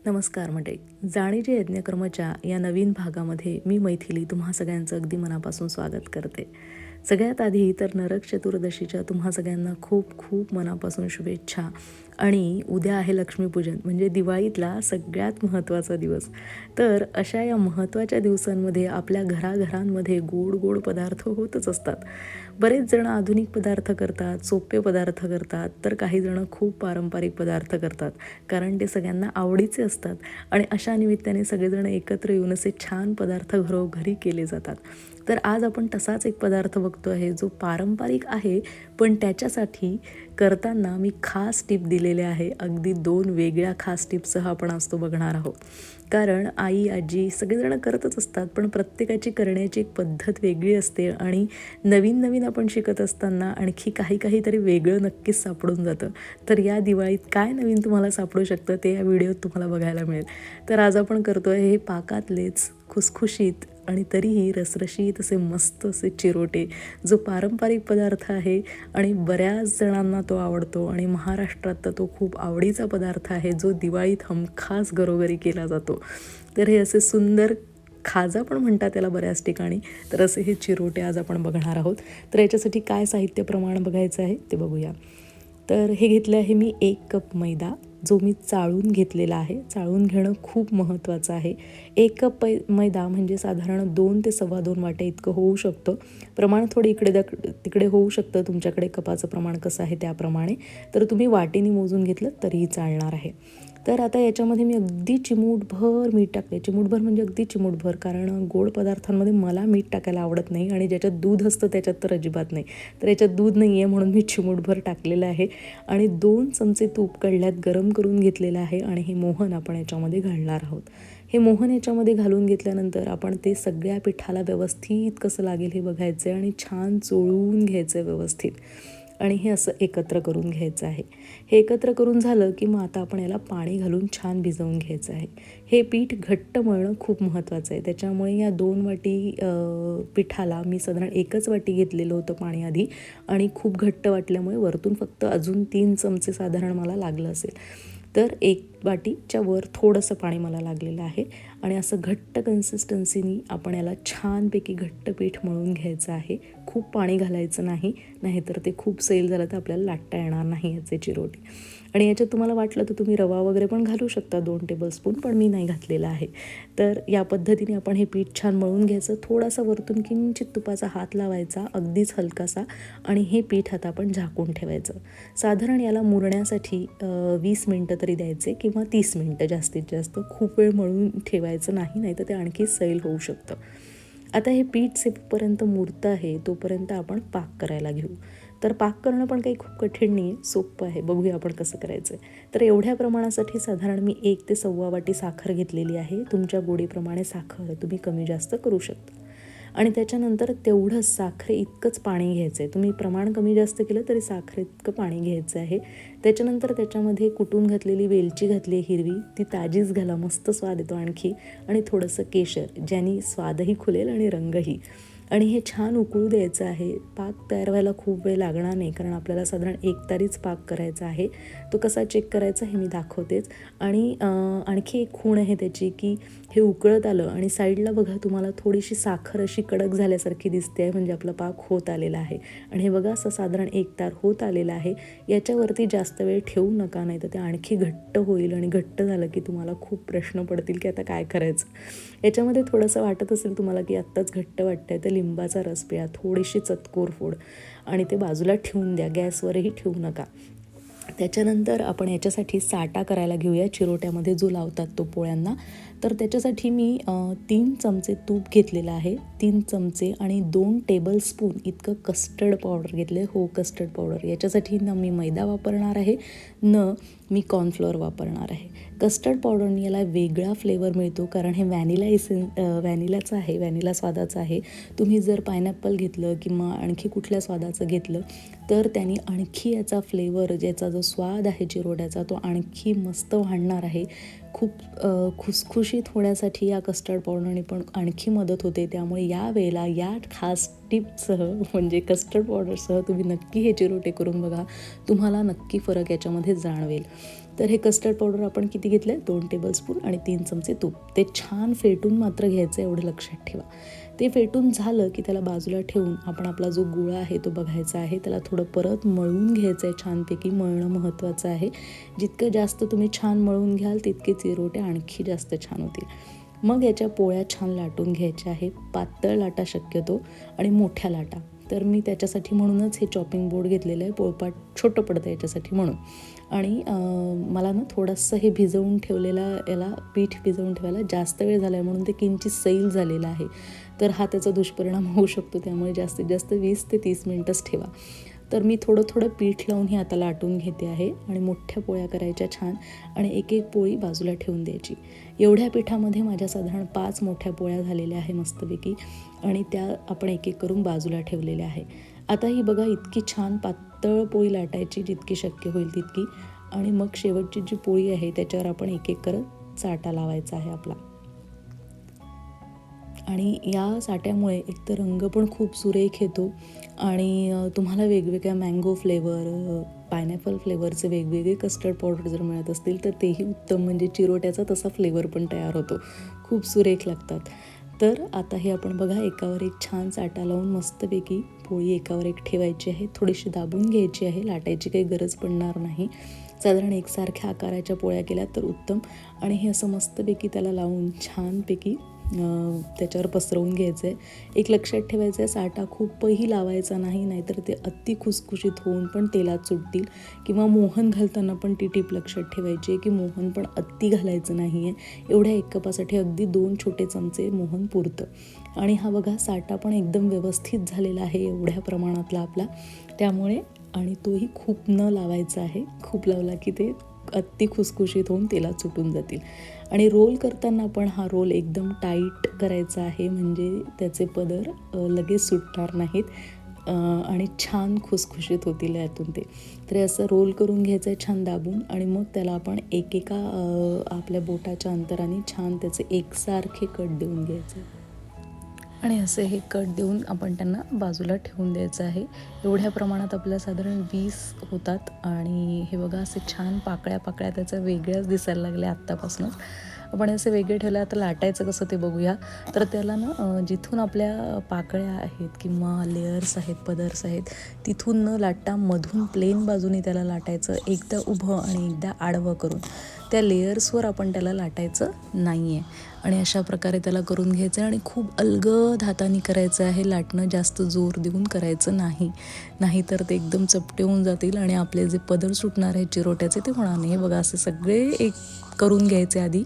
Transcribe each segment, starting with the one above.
नमस्कार मंडळी. जाणीचे यज्ञकर्मच्या या नवीन भागामध्ये मी मैथिली तुम्हा सगळ्यांचं अगदी मनापासून स्वागत करते. सगळ्यात आधी तर नरक चतुर्दशीच्या तुम्हा सगळ्यांना खूप खूप मनापासून शुभेच्छा. आणि उद्या आहे लक्ष्मीपूजन म्हणजे दिवाळीतला सगळ्यात महत्त्वाचा दिवस. तर अशा या महत्त्वाच्या दिवसांमध्ये आपल्या घराघरांमध्ये गोड गोड पदार्थ होतच असतात. बरेच जण आधुनिक पदार्थ करतात, सोपे पदार्थ करतात, तर काही जण खूप पारंपरिक पदार्थ करतात, कारण ते सगळ्यांना आवडीचे असतात. आणि अशा निमित्ताने सगळेजण एकत्र येऊन असे छान पदार्थ घरोघरी केले जातात. तर आज आपण तसाच एक पदार्थ बघतो आहे जो पारंपरिक आहे, पण त्याच्यासाठी करताना मी खास टिप दिलेले आहे. अगदी 2 वेगळ्या खास टिप्ससह आपण आज तो बघणार आहोत. कारण आई आजी सगळेजण करतच असतात, पण प्रत्येकाची करण्याची एक पद्धत वेगळी असते आणि नवीन नवीन आपण शिकत असताना आणखी काहीतरी वेगळं नक्कीच सापडून जातं. तर या दिवाळीत काय नवीन तुम्हाला सापडू शकतं ते या व्हिडिओत तुम्हाला बघायला मिळेल. तर आज आपण करतोय हे पाकातलेच खुसखुशीत आणि तरीही रसरशीत असे मस्त असे चिरोटे, जो पारंपरिक पदार्थ आहे आणि बऱ्याच जणांना तो आवडतो आणि महाराष्ट्रात तर तो खूप आवडीचा पदार्थ आहे, जो दिवाळीत हमखास घरोघरी केला जातो. तर हे असे सुंदर खाजा पण म्हणतात त्याला बऱ्याच ठिकाणी. तर असे हे चिरोटे आज आपण बघणार आहोत. तर याच्यासाठी काय साहित्य प्रमाण बघायचं आहे ते बघूया. तर हे घेतलं आहे मी 1 कप मैदा, जो मी चाळून घेतलेला आहे. चाळून घेणं खूप महत्त्वाचं आहे. 1 कप मैदा म्हणजे साधारण 2 ते 2.25 वाट्या इतकं होऊ शकतं. प्रमाण थोडे इकडे तिकडे होऊ शकतं, तुमच्याकडे कपाचं प्रमाण कसं आहे त्याप्रमाणे. तर तुम्ही वाटीने मोजून घेतलं तरीही चालणार आहे. तर आता याच्यामध्ये मी अगदी चिमूटभर मीठ टाकले. चिमूटभर म्हणजे अगदी चिमूटभर, कारण गोड पदार्थांमध्ये मला मीठ टाकायला आवडत नाही आणि ज्याच्यात दूध असतं त्याच्यात तर अजिबात नाही. तर याच्यात दूध नाही आहे म्हणून मी चिमूटभर टाकलेलं आहे. आणि 2 चमचे तूप कढल्यात गरम करून घेतलेलं आहे आणि हे मोहन आपण याच्यामध्ये घालणार आहोत. हे मोहन याच्यामध्ये घालून घेतल्यानंतर आपण ते सगळ्या पिठाला व्यवस्थित कसं लागेल हे बघायचं आहे आणि छान चोळून घ्यायचं आहे व्यवस्थित. आणि हे असं एकत्र करून घ्यायचं आहे. हे एकत्र करून झालं की मग आता आपण याला पाणी घालून छान भिजवून घ्यायचं आहे. हे पीठ घट्ट मळणं खूप महत्त्वाचं आहे. त्याच्यामुळे या 2 वाटी पिठाला मी साधारण 1च वाटी घेतलेलं होतं पाणी आधी आणि खूप घट्ट वाटल्यामुळे वरतून फक्त अजून 3 चमचे साधारण मला लागलं असेल. तर 1 वाटीच्या वर थोडंसं पाणी मला लागलेलं आहे आणि असं घट्ट कन्सिस्टन्सीनी आपण याला छानपैकी घट्ट पीठ मळून घ्यायचं आहे. खूप पाणी घालायचं नाही, नाहीतर ते खूप सैल झालं तर आपल्याला लाटता येणार नाही याचे चिरोटे. आणि याच्यात तुम्हाला वाटलं तर तुम्ही रवा वगैरे पण घालू शकता 2 टेबलस्पून, पण मी नाही घातलेला आहे. तर या पद्धतीने आपण हे पीठ छान मळून घ्यायचं. थोडासा वरतून किंचित तुपाचा हात लावायचा, अगदीच हलकासा, आणि हे पीठ आता आपण झाकून ठेवायचं. साधारण याला मुरण्यासाठी 20 मिनटं तरी द्यायचे किंवा 30 मिनटं जास्तीत जास्त. खूप वेळ मळून ठेवायचं नाही, नाही तर ते आणखी सैल होऊ शकतं. आता हे पीठ सेपर्यंत मुरतं आहे तोपर्यंत आपण पाक करायला घेऊ. तर पाक करणं पण काही खूप कठीण नाही आहे, सोपं आहे. बघूया आपण कसं करायचं आहे. तर एवढ्या प्रमाणासाठी साधारण मी 1 ते 1.25 वाटी साखर घेतलेली आहे. तुमच्या गोडीप्रमाणे साखर तुम्ही कमी जास्त करू शकता. आणि त्याच्यानंतर तेवढंच साखरे इतकंच पाणी घ्यायचं आहे. तुम्ही प्रमाण कमी जास्त केलं तरी साखरे इतकं पाणी घ्यायचं आहे. त्याच्यानंतर त्याच्यामध्ये कुटून घातलेली वेलची घातली हिरवी, ती ताजीच घाला, मस्त स्वाद येतो आणखी. आणि थोडंसं केशर, ज्याने स्वादही खुलेल आणि रंगही. आणि हे छान उकळू द्यायचं आहे. पाक तयार व्हायला खूप वेळ लागणार नाही, कारण आपल्याला साधारण 1 तारीच पाक करायचा आहे. तो कसा चेक करायचा हे मी दाखवतेच. आणि आणखी एक खूण आहे त्याची, की हे उकळत आलं आणि साईडला बघा तुम्हाला थोडीशी साखर अशी कडक झाल्यासारखी दिसते आहे, म्हणजे आपला पाक होत आलेला आहे. आणि हे बघा असं साधारण 1 तार होत आलेला आहे. याच्यावरती जास्त वेळ ठेवू नका, नाही तर ते आणखी घट्ट होईल आणि घट्ट झालं की तुम्हाला खूप प्रश्न पडतील की आता काय करायचं. याच्यामध्ये थोडंसं वाटत असेल तुम्हाला की आत्ताच घट्ट वाटतंय तर लिंबाचा रस प्या, थोडीशी चतकोर फोड आणि ते बाजूला ठेवून द्या, गॅसवरही ठेवू नका. त्याच्यानंतर आपण याच्यासाठी साटा करायला घेऊया चिरोट्यामध्ये जो लावतात तो पोळ्यांना. तर त्याच्यासाठी मी 3 चमचे तूप घेतलेलं आहे. 3 चमचे आणि 2 टेबलस्पून इतकं कस्टर्ड पावडर घेतले. हो, कस्टर्ड पावडर. याच्यासाठी ना मी मैदा वापरणार आहे, न मी कॉर्नफ्लोअर वापरणार आहे. कस्टर्ड पावडरने याला वेगळा फ्लेवर मिळतो, कारण हे व्हॅनिलाचं आहे, व्हॅनिला स्वादाचं आहे. तुम्ही जर पायनॅपल घेतलं किंवा आणखी कुठल्या स्वादाचं घेतलं तर त्यांनी आणखी याचा फ्लेवर, ज्याचा जो स्वाद आहे चिरोट्याचा, तो आणखी मस्त वाढणार आहे. खूप खुसखुशीत होण्यासाठी या कस्टर्ड पावडरने पण आणखी मदत होते. त्यामुळे या वेळेला या खास टिपसह म्हणजे कस्टर्ड पावडरसह तुम्ही नक्की हे चिरोटे करून बघा. तुम्हाला नक्की फरक याच्यामध्ये जाणवेल. तर हे कस्टर्ड पावडर आपण किती घेतलं आहे, 2 टेबलस्पून आणि 3 चमचे तूप. ते छान फेटून मात्र घ्यायचं, एवढं लक्षात ठेवा. ते फेटून झालं की त्याला बाजूला ठेवून आपण आपला जो गुळ आहे तो बघायचा आहे. त्याला थोडं परत मळून घ्यायचं आहे, छानपैकी मळणं महत्त्वाचं आहे. जितकं जास्त तुम्ही छान मळून घ्याल तितके चिरोटे आणखी जास्त छान होतील. मग याच्या पोळ्या छान लाटून घ्यायच्या आहे, पातळ लाटा शक्यतो आणि मोठ्या लाटा. तर मी त्याच्यासाठी म्हणूनच हे चॉपिंग बोर्ड घेतलेलं आहे, पोळपाट छोटं पडतं याच्यासाठी म्हणून. आणि मला ना थोडंसं हे भिजवून ठेवलेला याला पीठ भिजवून ठेवायला जास्त वेळ झाला आहे म्हणून ते किंचित सैल झालेलं आहे. तर हा त्याचा दुष्परिणाम होऊ शकतो, त्यामुळे जास्तीत जास्त 20 ते 30 मिनटंच ठेवा. तर मी थोडं थोडं पीठ लावून हे आता लाटून घेते आहे आणि मोठ्या पोळ्या करायच्या छान आणि एक एक पोळी बाजूला ठेवून द्यायची. एवढ्या पिठामध्ये माझ्या साधारण 5 मोठ्या पोळ्या झालेल्या आहे मस्तपैकी आणि त्या आपण एक एक करून बाजूला ठेवलेल्या आहे. आता ही बघा इतकी छान पातळ पोळी लाटायची जितकी शक्य होईल तितकी आणि मग शेवटची जी पोळी आहे त्याच्यावर आपण एक एक करत चाटा लावायचा आहे आपला. आणि या साट्यामुळे एकतर रंग पण खूप सुरेख येतो आणि तुम्हाला वेगवेगळ्या मँगो फ्लेवर, पायनॅपल फ्लेवरचे वेगवेगळे कस्टर्ड पावडर जर मिळत असतील तर तेही उत्तम, म्हणजे चिरोट्याचा तसा फ्लेवर पण तयार होतो, खूप सुरेख लागतात. तर आता हे आपण बघा एकावर एक छान चाटा लावून मस्तपैकी पोळी एकावर एक ठेवायची आहे, थोडीशी दाबून घ्यायची आहे, लाटायची काही गरज पडणार नाही. साधारण एकसारख्या आकाराच्या पोळ्या केल्या तर उत्तम. आणि हे असं मस्तपैकी त्याला लावून छानपैकी त्याच्यावर पसरवून घ्यायचं आहे. एक लक्षात ठेवायचं आहे, साठा खूपही लावायचा नाही, नाहीतर ते अति खुसखुशीत होऊन पण तेलात सुटतील. किंवा मोहन घालताना पण ती टीप लक्षात ठेवायची आहे की मोहन पण अति घालायचं नाही आहे. एवढ्या एक कपासाठी अगदी 2 छोटे चमचे मोहन पुरतं. आणि हा बघा साठा पण एकदम व्यवस्थित झालेला आहे एवढ्या प्रमाणातला आपला, त्यामुळे. आणि तोही खूप न लावायचा आहे, खूप लावला की ते अति खुसखुशीत होऊन तेलात सुटून जातील. आणि रोल करताना पण हा रोल एकदम टाईट करायचा आहे, म्हणजे त्याचे पदर लगेच सुटणार नाहीत आणि छान खुसखुशीत होतील यातून ते. तर असं रोल करून घ्यायचं आहे छान दाबून आणि मग त्याला आपण एकेका आपल्या बोटाच्या अंतराने छान त्याचे एकसारखे कट देऊन घ्यायचे आणि असे हे कट देऊन आपण त्यांना बाजूला ठेवून द्यायचं आहे. एवढ्या प्रमाणात आपल्याला साधारण 20 होतात आणि हे बघा असे छान पाकळ्या पाकळ्या त्याच्या वेगळ्याच दिसायला लागल्या आत्तापासूनच. आपण असे वेगळे ठेवले, आता लाटायचं कसं ते बघूया. तर त्याला ना जिथून आपल्या पाकळ्या आहेत किंवा लेयर्स आहेत, पदर्स आहेत, तिथून न लाटता मधून प्लेन बाजूने त्याला लाटायचं, एकदा उभं आणि एकदा आडवं करून. त्या लेयर्सवर आपण त्याला लाटायचं नाही आहे आणि अशा प्रकारे त्याला करून घ्यायचं आहे. आणि खूप अलगद हाताने करायचं आहे, लाटणं जास्त जोर देऊन करायचं नाही, नाहीतर ते एकदम चपटे होऊन जातील आणि आपले जे पदर सुटणार आहेत चिरोट्याचे ते होणार नाही. हे बघा असे सगळे एक करून घ्यायचे आधी.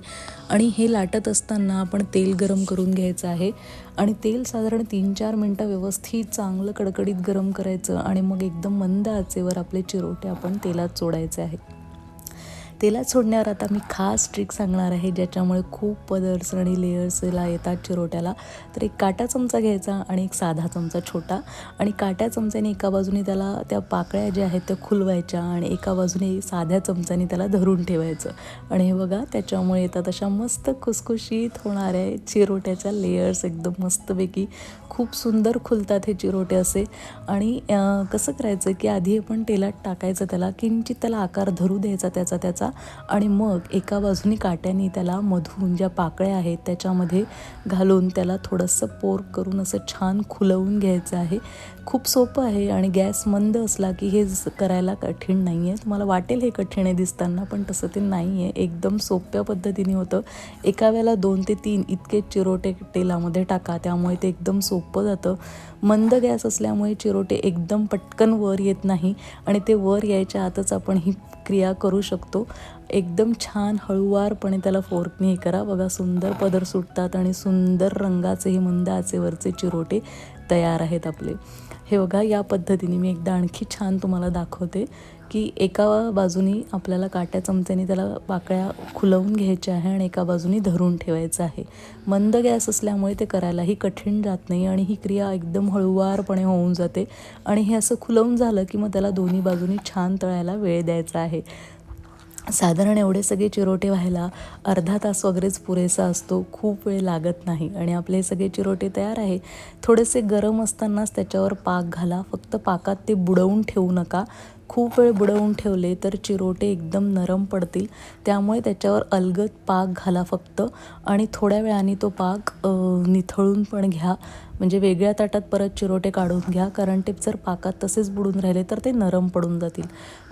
आणि हे लाटत असताना आपण तेल गरम करून घ्यायचं आहे आणि तेल साधारण 3-4 मिनटं व्यवस्थित चांगलं कडकडीत गरम करायचं आणि मग एकदम मंद आचेवर आपले चिरोटे आपण तेलात सोडायचे आहेत. तेलात सोडण्यावर आता मी खास ट्रिक सांगणार आहे, ज्याच्यामुळे खूप पदर्स आणि लेयर्सला येतात चिरोट्याला. तर एक काटा चमचा घ्यायचा आणि एक साधा चमचा छोटा आणि काट्या चमच्याने एका बाजूने त्याला त्या पाकळ्या ज्या आहेत त्या खुलवायच्या आणि एका बाजूने साध्या चमच्याने त्याला धरून ठेवायचं. आणि हे बघा त्याच्यामुळे येतात अशा मस्त खुसखुशीत होणाऱ्या चिरोट्याच्या लेयर्स, एकदम मस्तपैकी खूप सुंदर खुलतात हे चिरोटे असे. आणि कसं करायचं की आधी आपण तेलात टाकायचं, त्याला किंचित त्याला आकार धरू द्यायचा त्याचा आणि मग एका बाजूने काट्याने त्याला मधून ज्या पाकळ्या आहेत त्याच्यामध्ये घालून त्याला थोडंसं पोर करून असं छान खुलवून घ्यायचं आहे. खूप सोपं आहे आणि गॅस मंद असला की हे करायला कठीण नाही आहे. तुम्हाला वाटेल हे कठीण आहे दिसताना, पण तसं ते नाही आहे, एकदम सोप्या पद्धतीने होतं. एका वेळेला 2 ते 3 इतके चिरोटे तेलामध्ये टाका, त्यामुळे ते एकदम सोपं जातं. मंद गॅस असल्यामुळे चिरोटे एकदम पटकन वर येत नाही आणि ते वर यायच्या आतच आपण ही क्रिया करू शकतो. एकदम छान हळूवारपणे त्याला फोर्कने हे करा. बघा सुंदर पदर सुटतात आणि सुंदर रंगाचे हे मंद आचेवरचे चिरोटे तयार आहेत आपले. हे बघा या पद्धतीने मी एकदा आणखी छान तुम्हाला दाखवते की एका बाजूनी आपल्याला काट्या चमच्याने त्याला पाकळ्या खुलवून घ्यायच्या आहे आणि एका बाजूनी धरून ठेवायचं आहे. मंद गॅस असल्यामुळे ते करायलाही कठीण जात नाही आणि ही क्रिया एकदम हळूवारपणे होऊन जाते. आणि हे असं खुलवून झालं की मग त्याला दोन्ही बाजूनी छान तळायला वेळ द्यायचा आहे. साधारण एवढे सगळे चिरोटे व्हायला अर्धा तास वगैरेच पुरेसा असतो, खूप वेळ लागत नाही. आणि आपले सगळे चिरोटे तयार आहे. थोडेसे गरम असतानाच त्याच्यावर पाक घाला, फक्त पाकात ते बुडवून ठेवू नका. खूप वेळ बुडवून ठेवले तर चिरोटे एकदम नरम पडतील. त्यामुळे त्याच्यावर अलगद पाक घाला फक्त आणि थोड्या वेळाने तो पाक निथळून पण घ्या. म्हणजे वेगळ्या ताटात परत चिरोटे काढून घ्या, कारण ते जर पाकात तसेच बुडून राहिले तर ते नरम पडून जातील.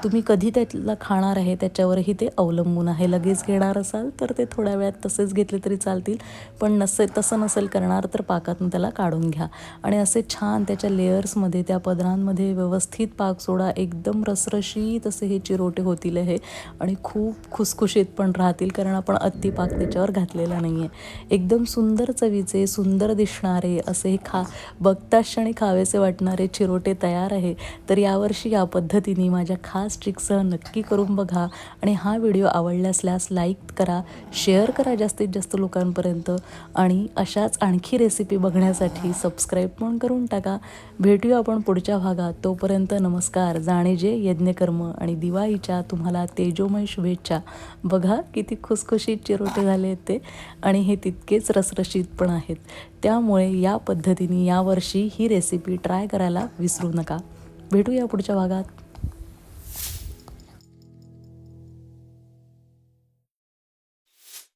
तुम्ही कधी त्याला खाणार आहे त्याच्यावरही ते अवलंबून आहे. लगेच घेणार असाल तर ते थोड्या वेळात तसेच घेतले तरी चालतील, पण तसं नसेल करणार तर पाकातून त्याला काढून घ्या आणि असे छान त्याच्या लेयर्समध्ये त्या पदरांमध्ये व्यवस्थित पाक सोडा. एकदम रसरशीत असे हे चिरोटे होतील आहे आणि खूप खुसखुशीत पण राहतील, कारण आपण अति पाक त्याच्यावर घातलेला नाही आहे. एकदम सुंदर चवीचे, सुंदर दिसणारे असे बघताच क्षणी खावेसे वाटणारे चिरोटे तयार आहे. तर यावर्षी या पद्धतीने माझ्या खास ट्रिकसह नक्की करून बघा आणि हा व्हिडिओ आवडल्यास लाईक करा, शेअर करा जास्तीत जास्त लोकांपर्यंत आणि अशाच आणखी रेसिपी बघण्यासाठी सबस्क्राईब पण करून टाका. भेटूया आपण पुढच्या भागात. तोपर्यंत नमस्कार. जाणीजे यज्ञकर्म आणि दिवाळीच्या तुम्हाला तेजोमय शुभेच्छा. बघा किती खुसखुशीत चिरोटे झाले आहेत ते आणि हे तितकेच रसरशीत पण आहेत. त्यामुळे या पद्धतीने यावर्षी ही रेसिपी ट्राय करायला विसरू नका. भेटूया पुढच्या भागात.